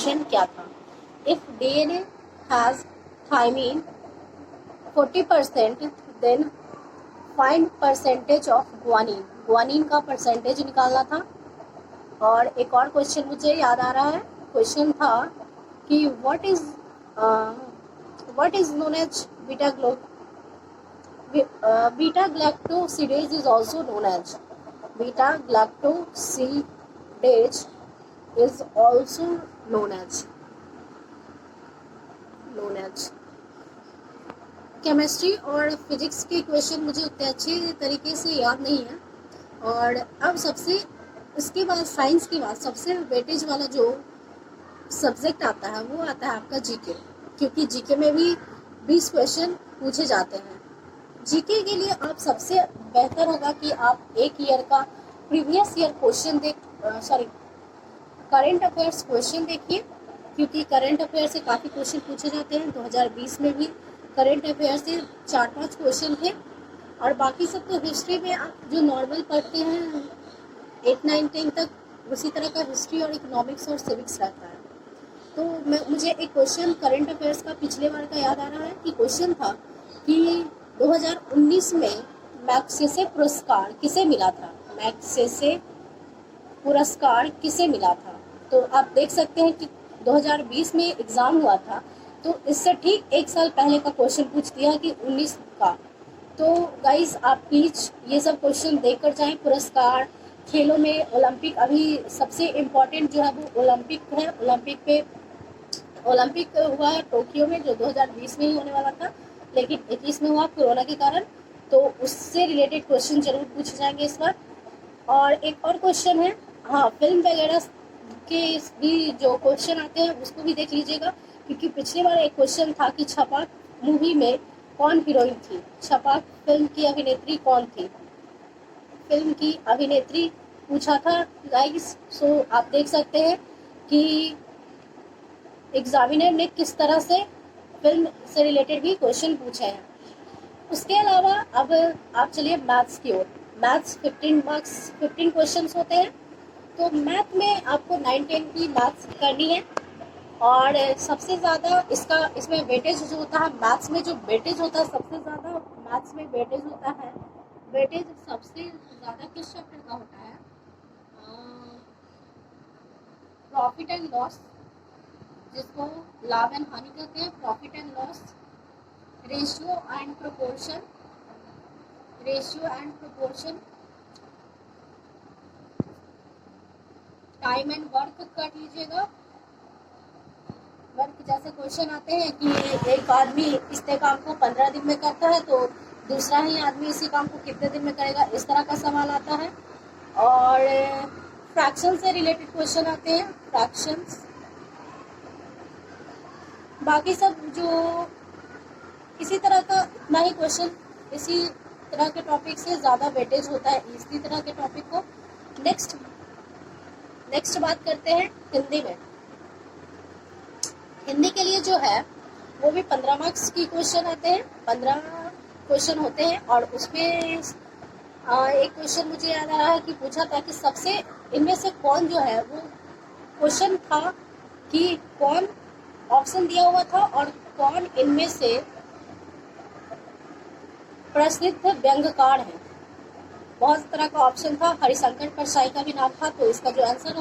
Question क्या था? If DNA has thymine 40%, then find percentage of guanine. Guanine का percentage निकालना था। और एक और क्वेश्चन मुझे याद आ रहा है, क्वेश्चन था कि what is known as beta galactosidase is also known as beta galactosidase is also known as chemistry और फिजिक्स के क्वेश्चन मुझे उतने अच्छे तरीके से याद नहीं है। और अब इसके बाद साइंस के बाद सबसे वेटेज वाला जो सब्जेक्ट आता है वो आता है आपका जीके, क्योंकि जीके में भी 20 क्वेश्चन पूछे जाते हैं। जीके के लिए आप सबसे बेहतर होगा कि आप एक ईयर का previous year question current affairs question देखिए, क्योंकि करंट अफेयर से काफ़ी क्वेश्चन पूछे जाते हैं। 2020 में भी करंट अफेयर से 4-5 क्वेश्चन थे। और बाकी सब तो हिस्ट्री में आप जो नॉर्मल पढ़ते हैं 8, 9, 10 तक, उसी तरह का हिस्ट्री और इकोनॉमिक्स और सिविक्स रहता है। तो मुझे एक क्वेश्चन करंट अफेयर्स का पिछले बार का याद आ रहा है कि क्वेश्चन था कि 2019 में मैग्सेसे पुरस्कार किसे मिला था? मैग्सेसे पुरस्कार किसे मिला था? तो आप देख सकते हैं कि 2020 में एग्ज़ाम हुआ था, तो इससे ठीक एक साल पहले का क्वेश्चन पूछ दिया कि 19 का। तो गाइस आप प्लीज़ ये सब क्वेश्चन देखकर जाएं। पुरस्कार, खेलों में ओलंपिक, अभी सबसे इम्पोर्टेंट जो है वो ओलंपिक है। ओलंपिक हुआ है टोक्यो में, जो 2020 में ही होने वाला था, लेकिन 21 में हुआ कोरोना के कारण। तो उससे रिलेटेड क्वेश्चन जरूर पूछे जाएंगे इस बार। और एक और क्वेश्चन है, हाँ, फिल्म वगैरह के भी जो क्वेश्चन आते हैं उसको भी देख लीजिएगा, क्योंकि पिछले बार एक क्वेश्चन था कि छपाक मूवी में कौन हीरोइन थी? छपाक फिल्म की अभिनेत्री कौन थी? फिल्म की अभिनेत्री पूछा था गाइस। सो आप देख सकते हैं कि एग्जामिनर ने किस तरह से फिल्म से रिलेटेड भी क्वेश्चन पूछे हैं। उसके अलावा अब आप चलिए मैथ्स की ओर। मैथ्स 15 मार्क्स 15 क्वेश्चंस होते हैं। तो मैथ में आपको 9, 10 की मैथ्स करनी है। और सबसे ज़्यादा इसमें वेटेज जो होता है, मैथ्स में जो वेटेज होता है सबसे ज़्यादा, मैथ्स में वेटेज होता है, वेटेज सबसे ज़्यादा किस चैप्टर का होता है? प्रॉफिट एंड लॉस, जिसको लाभ एंड हानि कहते हैं। Profit and loss, ratio and proportion, time and work कर लीजिएगा। वर्क जैसे क्वेश्चन आते हैं कि एक आदमी इतने काम को 15 दिन में करता है, तो दूसरा ही आदमी इसी काम को कितने दिन में करेगा, इस तरह का सवाल आता है। और फ्रैक्शन से रिलेटेड क्वेश्चन आते हैं, फ्रैक्शंस। बाकी सब जो इसी तरह का इतना ही क्वेश्चन, इसी तरह के टॉपिक से ज़्यादा वेटेज होता है इसी तरह के टॉपिक को। नेक्स्ट बात करते हैं हिंदी में। हिंदी के लिए जो है वो भी 15 मार्क्स की क्वेश्चन आते हैं, 15 क्वेश्चन होते हैं। और उसमें एक क्वेश्चन मुझे याद आ रहा है कि पूछा था कि सबसे इनमें से कौन जो है, वो क्वेश्चन था कि कौन, ऑप्शन दिया हुआ था, और कौन इनमें से प्रसिद्ध व्यंग्यकार है। बहुत तरह का ऑप्शन था। हरिशंकर परसाई का भी नाम था, तो इसका जो आंसर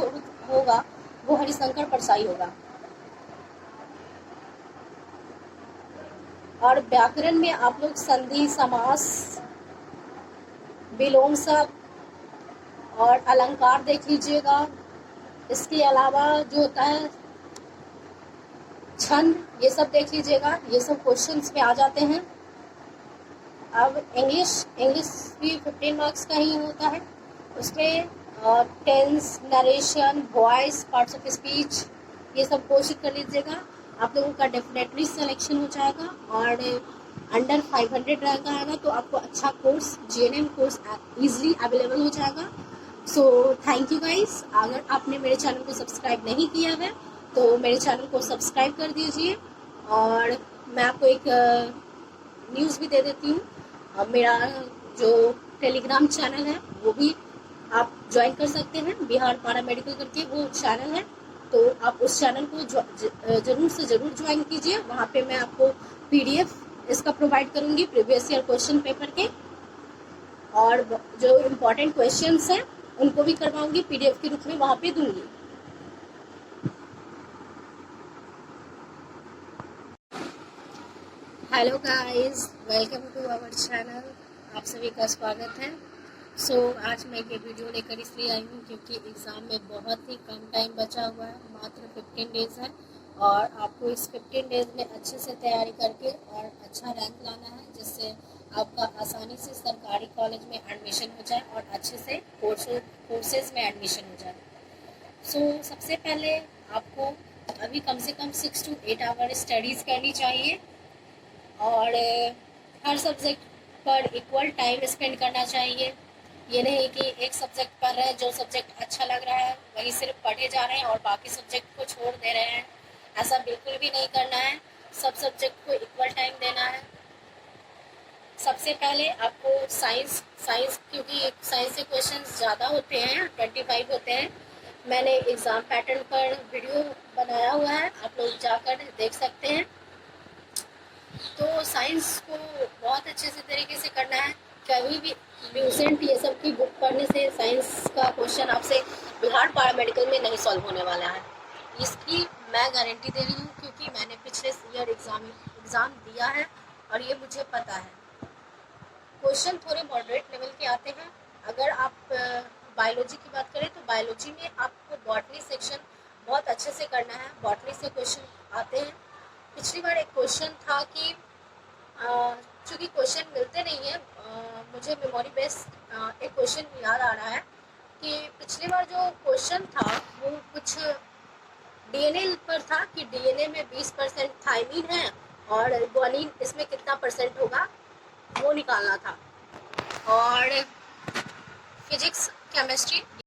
होगा वो हरिशंकर परसाई होगा। और व्याकरण में आप लोग संधि, समास, विलोम शब्द और अलंकार देख लीजिएगा। इसके अलावा जो होता है छंद, ये सब देख लीजिएगा। ये सब क्वेश्चंस में आ जाते हैं। अब इंग्लिश भी 15 मार्क्स का ही होता है। उसमें tense, narration, voice, parts of speech, ये सब कोशिश कर लीजिएगा। आप लोगों का डेफिनेटली सिलेक्शन हो जाएगा। और अंडर 500 रैंक आएगा तो आपको अच्छा course, GNM course easily available हो जाएगा। So thank you guys. अगर आपने मेरे चैनल को सब्सक्राइब नहीं किया है तो मेरे चैनल को सब्सक्राइब कर दीजिए। और मैं आपको एक न्यूज़ भी दे देती हूँ। मेरा जो टेलीग्राम चैनल है वो भी आप ज्वाइन कर सकते हैं, बिहार पैरामेडिकल करके वो चैनल है। तो आप उस चैनल को ज़रूर से ज़रूर ज्वाइन कीजिए। वहाँ पे मैं आपको PDF इसका प्रोवाइड करूँगी, प्रीवियस ईयर क्वेश्चन पेपर के, और जो इम्पोर्टेंट क्वेश्चंस हैं उनको भी करवाऊँगी, PDF के रूप में वहाँ पे दूँगी। Hello guys, welcome to our channel. आप सभी का स्वागत है। आज मैं ये वीडियो लेकर इसलिए आई हूँ क्योंकि एग्ज़ाम में बहुत ही कम टाइम बचा हुआ है, मात्र 15 डेज़ है, और आपको इस 15 डेज़ में अच्छे से तैयारी करके और अच्छा रैंक लाना है, जिससे आपका आसानी से सरकारी कॉलेज में एडमिशन हो जाए और अच्छे से कोर्सेज में एडमिशन हो जाए। सबसे पहले आपको अभी कम से कम 6 to 8 आवर स्टडीज़ करनी चाहिए, और हर सब्जेक्ट पर इक्वल टाइम स्पेंड करना चाहिए। ये नहीं कि एक सब्जेक्ट पढ़ रहे हैं, जो सब्जेक्ट अच्छा लग रहा है वही सिर्फ पढ़े जा रहे हैं और बाकी सब्जेक्ट को छोड़ दे रहे हैं। ऐसा बिल्कुल भी नहीं करना है, सब सब्जेक्ट को इक्वल टाइम देना है। सबसे पहले आपको साइंस, क्योंकि साइंस से क्वेश्चंस ज़्यादा होते हैं, 25 होते हैं। मैंने एग्ज़ाम पैटर्न पर वीडियो बनाया हुआ है, आप लोग जाकर देख सकते हैं। तो साइंस को बहुत अच्छे से तरीके से करना है। कभी भी ल्यूसेंट ये सब की बुक पढ़ने से साइंस का क्वेश्चन आपसे बिहार पैरामेडिकल में नहीं सॉल्व होने वाला है, इसकी मैं गारंटी दे रही हूँ, क्योंकि मैंने पिछले ईयर एग्ज़ाम दिया है और ये मुझे पता है। क्वेश्चन थोड़े मॉडरेट लेवल के आते हैं। अगर आप बायोलॉजी की बात करें तो बायोलॉजी में आपको बॉटनी सेक्शन बहुत अच्छे से करना है, बॉटनी से क्वेश्चन आते हैं। पिछली बार एक क्वेश्चन था कि चूँकि क्वेश्चन मिलते नहीं है, मुझे मेमोरी बेस्ड एक क्वेश्चन याद आ रहा है कि पिछली बार जो क्वेश्चन था वो कुछ DNA पर था कि DNA में 20% थायमीन है और ग्वानिन इसमें कितना परसेंट होगा, वो निकालना था। और फिजिक्स, केमिस्ट्री